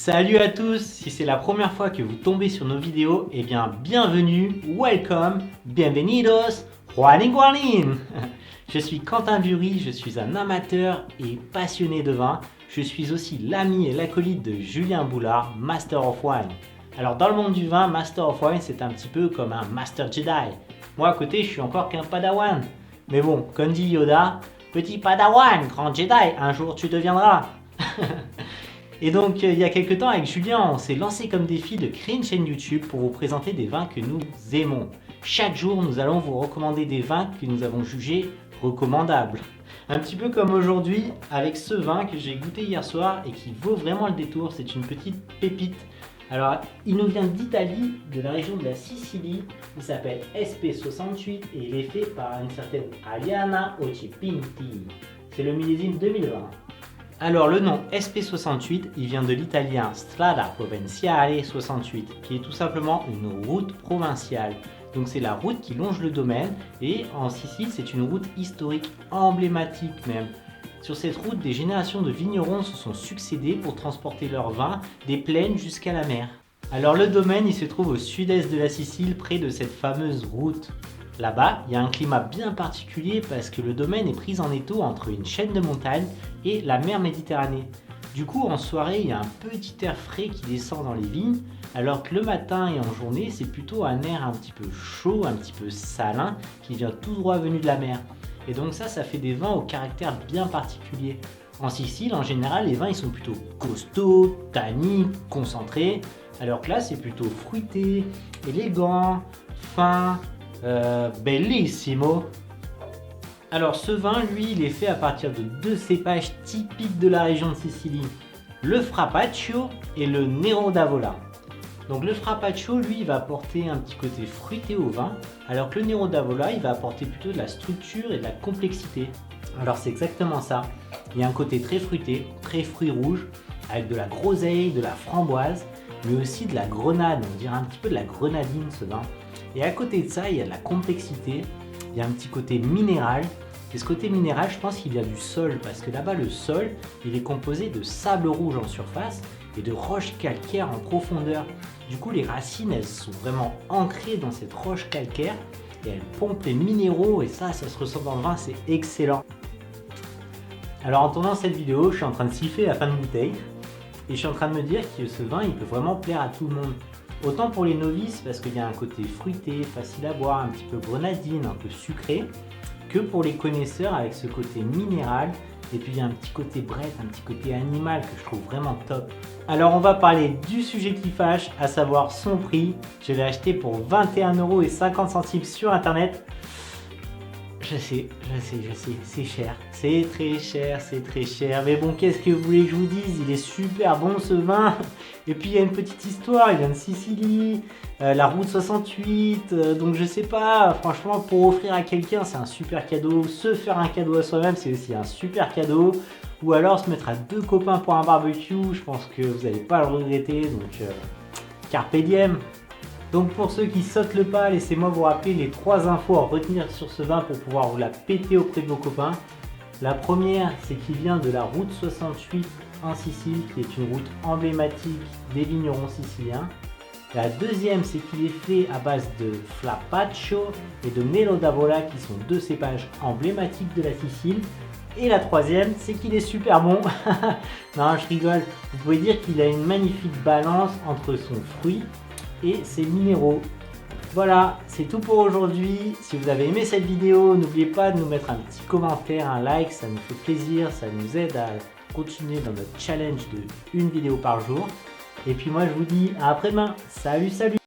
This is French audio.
Salut à tous, si c'est la première fois que vous tombez sur nos vidéos, eh bien bienvenue, welcome, bienvenidos, Juanin Guanin. Je suis Quentin Bury, je suis un amateur et passionné de vin. Je suis aussi l'ami et l'acolyte de Julien Boulard, Master of Wine. Alors dans le monde du vin, Master of Wine c'est un petit peu comme un Master Jedi. Moi à côté je suis encore qu'un Padawan. Mais bon, comme dit Yoda, petit Padawan, grand Jedi, un jour tu deviendras. Et donc il y a quelques temps avec Julien, on s'est lancé comme défi de créer une chaîne YouTube pour vous présenter des vins que nous aimons. Chaque jour, nous allons vous recommander des vins que nous avons jugés recommandables. Un petit peu comme aujourd'hui avec ce vin que j'ai goûté hier soir et qui vaut vraiment le détour, c'est une petite pépite. Alors, il nous vient d'Italie, de la région de la Sicile, il s'appelle SP68 et il est fait par une certaine Arianna Occhipinti. C'est le millésime 2020. Alors le nom SP68, il vient de l'italien Strada Provinciale 68, qui est tout simplement une route provinciale. Donc c'est la route qui longe le domaine et en Sicile c'est une route historique emblématique même. Sur cette route, des générations de vignerons se sont succédés pour transporter leur vin des plaines jusqu'à la mer. Alors le domaine il se trouve au sud-est de la Sicile près de cette fameuse route. Là-bas, il y a un climat bien particulier parce que le domaine est pris en étau entre une chaîne de montagnes et la mer Méditerranée. Du coup, en soirée, il y a un petit air frais qui descend dans les vignes, alors que le matin et en journée, c'est plutôt un air un petit peu chaud, un petit peu salin, qui vient tout droit venu de la mer. Et donc ça fait des vins au caractère bien particulier. En Sicile, en général, les vins ils sont plutôt costauds, tanniques, concentrés, alors que là, c'est plutôt fruité, élégant, fin, bellissimo. Alors ce vin, lui, il est fait à partir de deux cépages typiques de la région de Sicile, le Frapaccio et le Nero d'Avola. Donc le Frapaccio, lui, il va apporter un petit côté fruité au vin, alors que le Nero d'Avola, il va apporter plutôt de la structure et de la complexité. Alors c'est exactement ça. Il y a un côté très fruité, très fruits rouges, avec de la groseille, de la framboise, mais aussi de la grenade. On dirait un petit peu de la grenadine ce vin. Et à côté de ça, il y a de la complexité, il y a un petit côté minéral. Et ce côté minéral, je pense qu'il vient du sol, parce que là-bas, le sol, il est composé de sable rouge en surface et de roches calcaires en profondeur. Du coup, les racines, elles sont vraiment ancrées dans cette roche calcaire et elles pompent les minéraux et ça se ressent dans le vin, c'est excellent. Alors en tournant cette vidéo, je suis en train de siffler la fin de bouteille et je suis en train de me dire que ce vin, il peut vraiment plaire à tout le monde. Autant pour les novices parce qu'il y a un côté fruité, facile à boire, un petit peu grenadine, un peu sucré, que pour les connaisseurs avec ce côté minéral et puis il y a un petit côté brett, un petit côté animal que je trouve vraiment top. Alors on va parler du sujet qui fâche, à savoir son prix. Je l'ai acheté pour 21,50 € sur internet. Je sais, c'est cher, c'est très cher, mais bon, qu'est-ce que vous voulez que je vous dise, il est super bon ce vin, et puis il y a une petite histoire, il vient de Sicile, la route 68, donc je sais pas, franchement, pour offrir à quelqu'un, c'est un super cadeau, se faire un cadeau à soi-même, c'est aussi un super cadeau, ou alors se mettre à deux copains pour un barbecue, je pense que vous n'allez pas le regretter, donc carpe diem. Donc pour ceux qui sautent le pas, laissez-moi vous rappeler les 3 infos à retenir sur ce vin pour pouvoir vous la péter auprès de vos copains. La première, c'est qu'il vient de la route 68 en Sicile, qui est une route emblématique des vignerons siciliens. La deuxième, c'est qu'il est fait à base de Frapaccio et de Nero d'Avola, qui sont deux cépages emblématiques de la Sicile. Et la troisième, c'est qu'il est super bon. Non, je rigole. Vous pouvez dire qu'il a une magnifique balance entre son fruit et ses minéraux. Voilà, c'est tout pour aujourd'hui. Si vous avez aimé cette vidéo, n'oubliez pas de nous mettre un petit commentaire, un like, ça nous fait plaisir, ça nous aide à continuer dans notre challenge de une vidéo par jour. Et puis moi je vous dis à après-demain. Salut, salut!